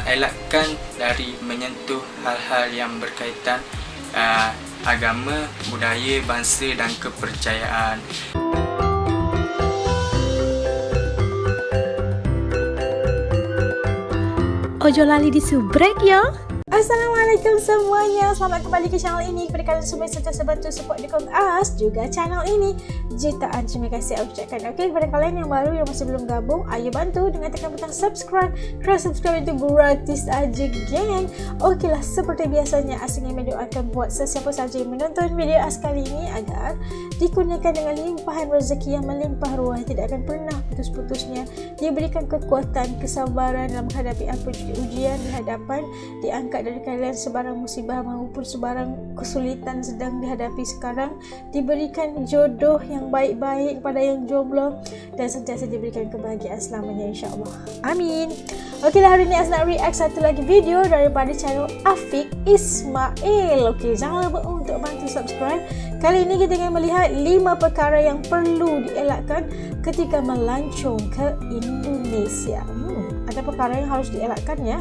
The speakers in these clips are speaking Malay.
elakkan dari menyentuh hal-hal yang berkaitan agama, budaya, bangsa dan kepercayaan. Ojo lali disubrek ya. Assalamualaikum semuanya, selamat kembali ke channel ini. Kepada kalian semua yang sentiasa bantu support dukung us juga channel ini, jutaan terima kasih aku ucapkan. Okey, kepada kalian yang baru yang masih belum gabung, ayo bantu dengan tekan butang subscribe. Kerana subscribe itu gratis aja geng. Okeylah, seperti biasanya As ingin mendoakan buat sesiapa saja yang menonton video As kali ini agar dikurniakan dengan limpahan rezeki yang melimpah ruah, tidak akan pernah putus-putusnya, diberikan kekuatan, kesabaran dalam menghadapi apa ujian di hadapan, diangkat dari kalian sebarang musibah maupun sebarang kesulitan sedang dihadapi sekarang, diberikan jodoh yang baik-baik kepada yang jomblo dan sentiasa diberikan kebahagiaan selamanya insya-Allah. Amin. Okeylah, hari ini As nak react satu lagi video daripada channel Afiq Ismail. Okey, jangan lupa untuk bantu subscribe. Kali ini kita akan melihat 5 perkara yang perlu dielakkan ketika melancong ke Indonesia. Ada perkara yang harus dielakkan ya.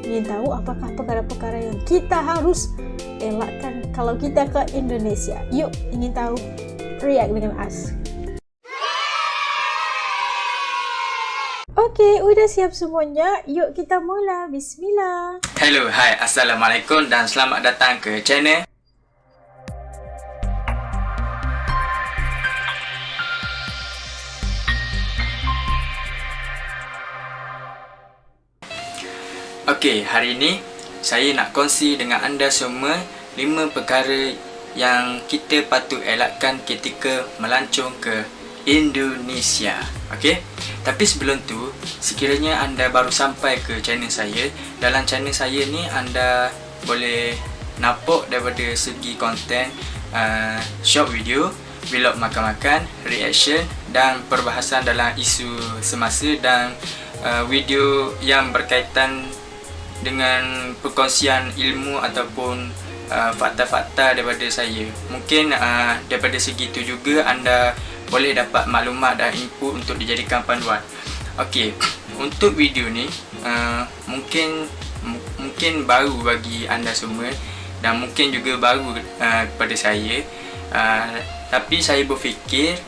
Ingin tahu apakah perkara-perkara yang kita harus elakkan kalau kita ke Indonesia? Yuk, ingin tahu? React dengan As. Okey, udah siap semuanya? Yuk kita mula. Bismillah. Hello, hai, assalamualaikum dan selamat datang ke channel Okey, hari ini saya nak kongsi dengan anda semua 5 perkara yang kita patut elakkan ketika melancong ke Indonesia. Okey. Tapi sebelum tu, sekiranya anda baru sampai ke channel saya, dalam channel saya ni anda boleh nampak daripada segi konten short video, vlog makan-makan, reaction dan perbahasan dalam isu semasa dan video yang berkaitan dengan perkongsian ilmu ataupun fakta-fakta daripada saya. Mungkin daripada segi itu juga anda boleh dapat maklumat dan input untuk dijadikan panduan. Okey, untuk video ni mungkin baru bagi anda semua dan mungkin juga baru kepada saya. Tapi saya berfikir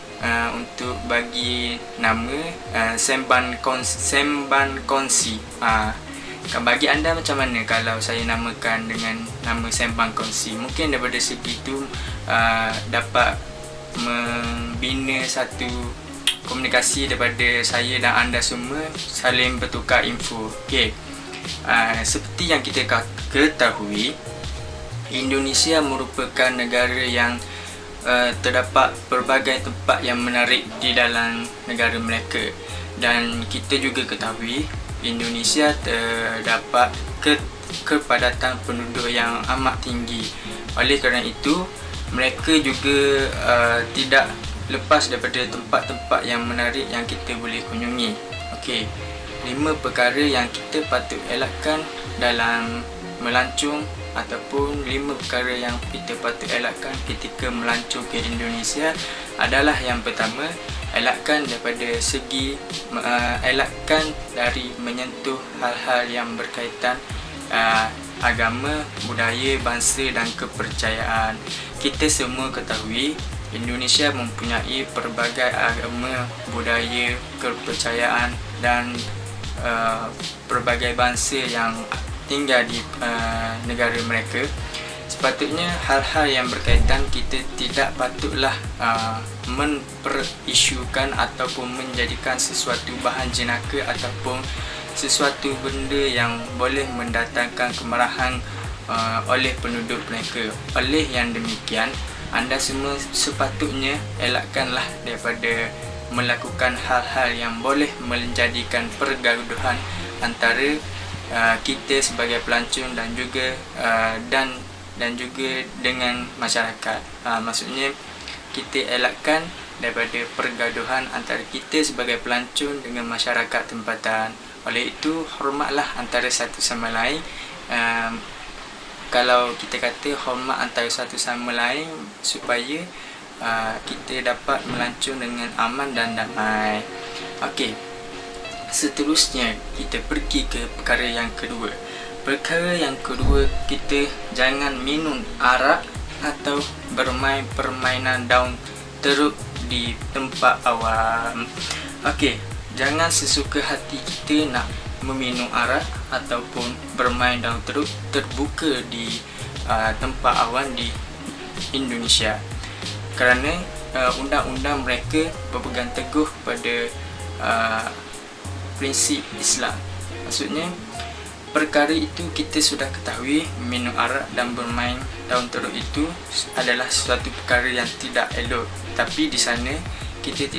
untuk bagi nama Semban Kongsi. Bagi anda macam mana kalau saya namakan dengan nama Sembang Kongsi? Mungkin daripada segi itu dapat membina satu komunikasi daripada saya dan anda semua, saling bertukar info. Okay. Seperti yang kita ketahui, Indonesia merupakan negara yang terdapat berbagai tempat yang menarik di dalam negara mereka, dan kita juga ketahui Indonesia terdapat kepadatan penduduk yang amat tinggi. Oleh kerana itu, mereka juga tidak lepas daripada tempat-tempat yang menarik yang kita boleh kunjungi. Okey, 5 perkara yang kita patut elakkan dalam melancong ataupun 5 perkara yang kita patut elakkan ketika melancong ke Indonesia adalah yang pertama, elakkan daripada segi elakkan dari menyentuh hal-hal yang berkaitan agama, budaya, bangsa dan kepercayaan. Kita semua ketahui Indonesia mempunyai pelbagai agama, budaya, kepercayaan dan pelbagai bangsa yang tinggal di negara mereka. Sepatutnya hal-hal yang berkaitan kita tidak patutlah memperisukan ataupun menjadikan sesuatu bahan jenaka ataupun sesuatu benda yang boleh mendatangkan kemarahan oleh penduduk mereka. Oleh yang demikian, anda semua sepatutnya elakkanlah daripada melakukan hal-hal yang boleh menjadikan pergaduhan antara kita sebagai pelancong dan juga dan juga dengan masyarakat. Maksudnya kita elakkan daripada pergaduhan antara kita sebagai pelancong dengan masyarakat tempatan. Oleh itu, hormatlah antara satu sama lain. Kalau kita kata hormat antara satu sama lain supaya kita dapat melancong dengan aman dan damai. Okey. Seterusnya kita pergi ke perkara yang kedua. Perkara yang kedua, kita jangan minum arak atau bermain permainan daun teruk di tempat awam. Okey, jangan sesuka hati kita nak meminum arak ataupun bermain daun teruk terbuka di tempat awam di Indonesia. Kerana undang-undang mereka berpegang teguh pada prinsip Islam. Maksudnya perkara itu kita sudah ketahui, minum arak dan bermain daun teruk itu adalah suatu perkara yang tidak elok. Tapi di sana kita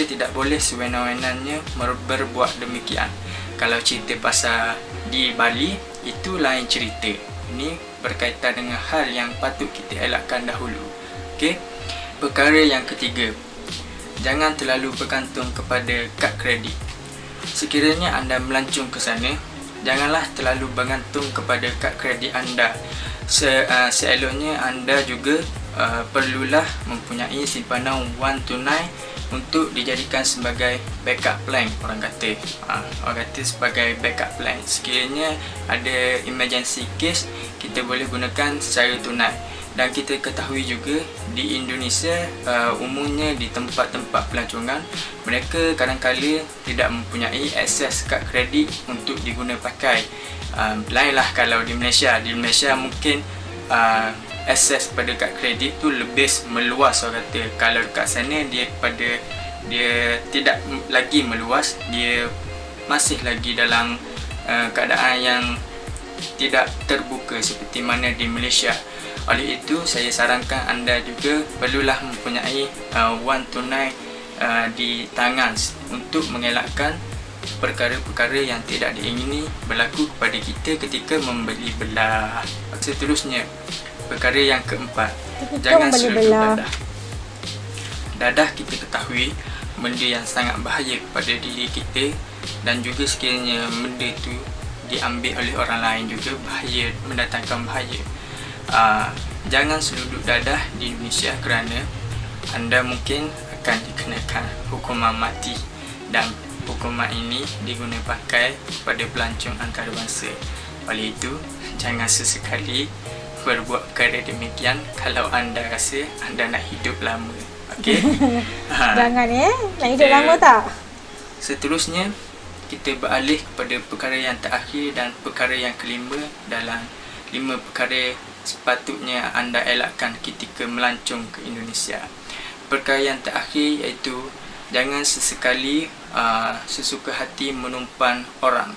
tidak boleh sewenang-wenangnya berbuat demikian. Kalau cerita pasal di Bali itu lain cerita. Ini berkaitan dengan hal yang patut kita elakkan dahulu. Okey. Perkara yang ketiga, jangan terlalu bergantung kepada kad kredit. Sekiranya anda melancong ke sana, janganlah terlalu bergantung kepada kad kredit anda. Seeloknya anda juga perlulah mempunyai simpanan wang tunai untuk dijadikan sebagai backup plan. Orang kata sebagai backup plan. Sekiranya ada emergency case, kita boleh gunakan secara tunai. Dan kita ketahui juga di Indonesia, umumnya di tempat-tempat pelancongan, mereka kadang-kala tidak mempunyai akses kad kredit untuk diguna pakai. Lainlah kalau di Malaysia. Di Malaysia mungkin akses pada kad kredit tu lebih meluas, orang kata. Kalau dekat sana dia tidak lagi meluas, dia masih lagi dalam keadaan yang tidak terbuka seperti mana di Malaysia. Oleh itu, saya sarankan anda juga perlulah mempunyai wang tunai di tangan untuk mengelakkan perkara-perkara yang tidak diingini berlaku kepada kita ketika membeli belah. Seterusnya, perkara yang keempat, jangan selalu dadah. Dadah kita ketahui benda yang sangat bahaya kepada diri kita, dan juga sekiranya benda itu diambil oleh orang lain juga bahaya, mendatangkan bahaya. Jangan seluduk dadah di Indonesia kerana anda mungkin akan dikenakan hukuman mati, dan hukuman ini diguna pakai pada pelancong antarabangsa. Oleh itu, jangan sesekali berbuat perkara demikian kalau anda rasa anda nak hidup lama. Okey? Jangan nak hidup lama tak? Seterusnya, kita beralih kepada perkara yang terakhir dan perkara yang kelima dalam 5 perkara sepatutnya anda elakkan ketika melancong ke Indonesia. Perkara yang terakhir iaitu jangan sesekali sesuka hati menumpang orang.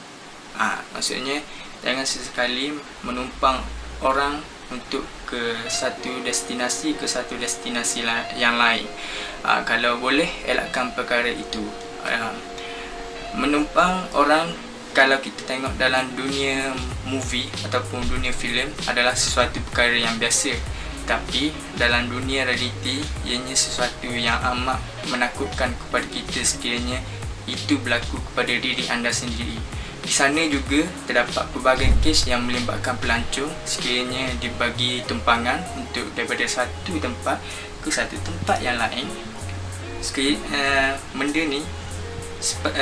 Maksudnya jangan sesekali menumpang orang untuk ke satu destinasi yang lain. Kalau boleh, elakkan perkara itu. Menumpang orang, kalau kita tengok dalam dunia movie ataupun dunia filem, adalah sesuatu perkara yang biasa. Tapi dalam dunia realiti, ianya sesuatu yang amat menakutkan kepada kita sekiranya itu berlaku kepada diri anda sendiri. Di sana juga terdapat pelbagai kes yang melibatkan pelancong sekiranya dibagi tumpangan untuk daripada satu tempat ke satu tempat yang lain. Benda ni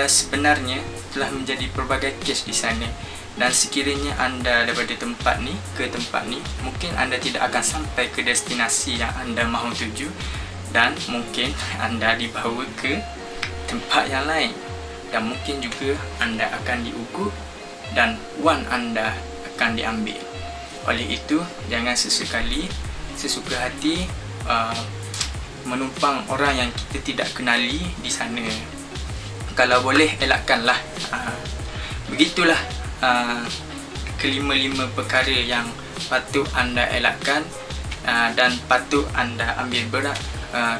sebenarnya telah menjadi pelbagai kes di sana, dan sekiranya anda daripada tempat ni ke tempat ni, mungkin anda tidak akan sampai ke destinasi yang anda mahu tuju, dan mungkin anda dibawa ke tempat yang lain, dan mungkin juga anda akan diugut dan wang anda akan diambil. Oleh itu, jangan sesekali sesuka hati menumpang orang yang kita tidak kenali di sana. Kalau boleh, elakkanlah. Begitulah kelima-lima perkara yang patut anda elakkan dan patut anda ambil berat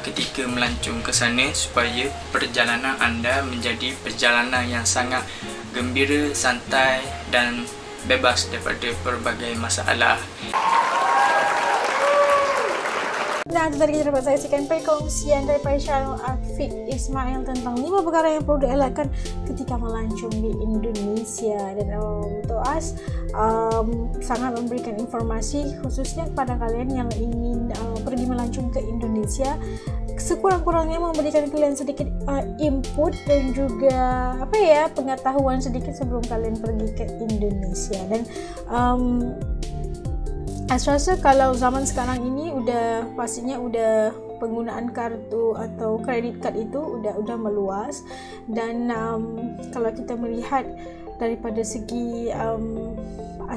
ketika melancong ke sana, supaya perjalanan anda menjadi perjalanan yang sangat gembira, santai dan bebas daripada pelbagai masalah. Nah, itu tadi kita dapat saksikan perkongsian daripada channel Afiq Ismail tentang 5 perkara yang perlu dielakkan ketika melancong di Indonesia. Dan untuk As sangat memberikan informasi khususnya kepada kalian yang ingin pergi melancong ke Indonesia. sekurang-kurangnya memberikan kalian sedikit input dan juga pengetahuan sedikit sebelum kalian pergi ke Indonesia. Dan saya rasa kalau zaman sekarang ini pastinya penggunaan kartu atau kredit card itu udah meluas. Dan kalau kita melihat daripada segi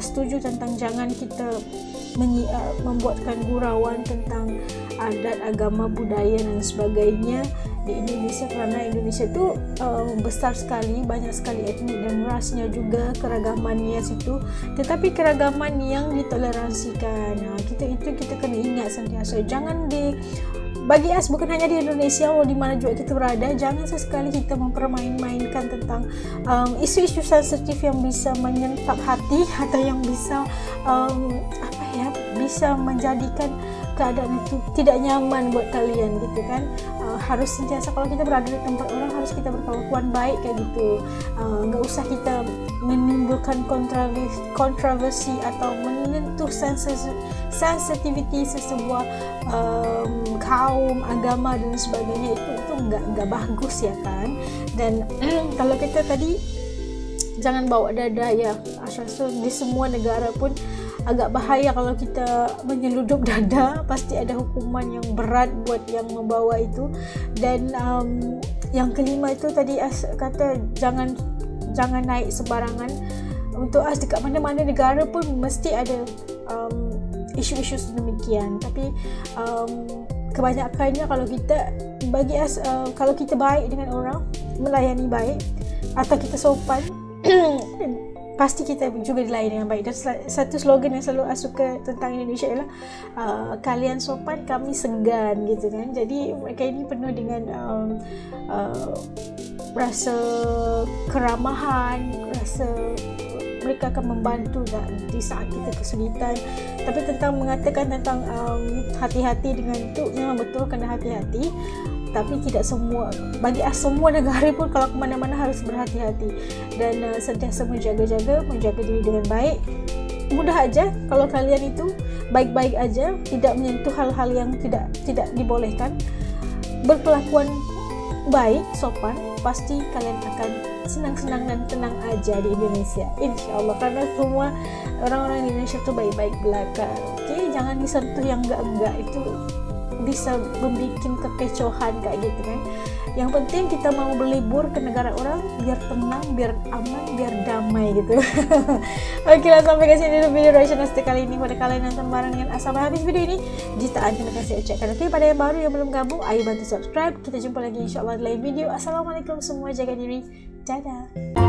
setuju tentang jangan kita membuatkan gurauan tentang adat, agama, budaya dan sebagainya di Indonesia, kerana Indonesia itu besar sekali, banyak sekali etnik dan rasnya juga, keragamannya situ, tetapi keragaman yang ditoleransikan. Kita kena ingat sentiasa, jangan bagi us bukan hanya di Indonesia, di mana juga kita berada, jangan sesekali kita mempermain-mainkan tentang isu-isu sensitif yang bisa menyentap hati atau yang bisa bisa menjadikan keadaan itu tidak nyaman buat kalian gitu kan. Harus sentiasa kalau kita berada di tempat orang harus kita berkelakuan baik kayak gitu. Nggak usah kita menimbulkan kontroversi atau menyentuh sensitivity sesebuah kaum, agama dan sebagainya. Itu nggak bagus ya kan. Dan kalau kita tadi jangan bawa dada ya. So, di semua negara pun agak bahaya kalau kita menyeludup dada, pasti ada hukuman yang berat buat yang membawa itu. Dan yang kelima itu tadi kata jangan naik sebarangan. Untuk dekat mana-mana negara pun mesti ada isu-isu sedemikian. Tapi kebanyakannya kalau kita kalau kita baik dengan orang, melayani baik atau kita sopan pasti kita juga dilayani dengan baik. Dan satu slogan yang selalu suka tentang Indonesia ialah kalian sopan, kami segan gitu kan. Jadi mereka ini penuh dengan rasa keramahan, rasa mereka akan membantu di saat kita kesulitan. Tapi tentang mengatakan tentang hati-hati dengan itu, memang betul kena hati-hati. Tapi tidak semua, bagi semua negara pun kalau ke mana-mana harus berhati-hati dan sentiasa menjaga diri dengan baik. Mudah aja kalau kalian itu baik-baik aja, tidak menyentuh hal-hal yang tidak dibolehkan, berkelakuan baik, sopan, pasti kalian akan senang-senang dan tenang aja di Indonesia, insya-Allah. Karena semua orang-orang di Indonesia itu baik-baik belaka. Oke, jangan disentuh yang enggak, itu bisa membuat kekecohan kayak gitu kan. Yang penting kita mau berlibur ke negara orang biar tenang, biar aman, biar damai gitu. Oke lah, sampai ke sini video reaction kali ini. Pada kalian nonton bareng dengan sampai habis video ini, jutaan terima kasih ucapkan. Oke, pada yang baru yang belum gabung, ayo bantu subscribe. Kita jumpa lagi insya Allah di lain video. Assalamualaikum semua, jaga diri, dadah.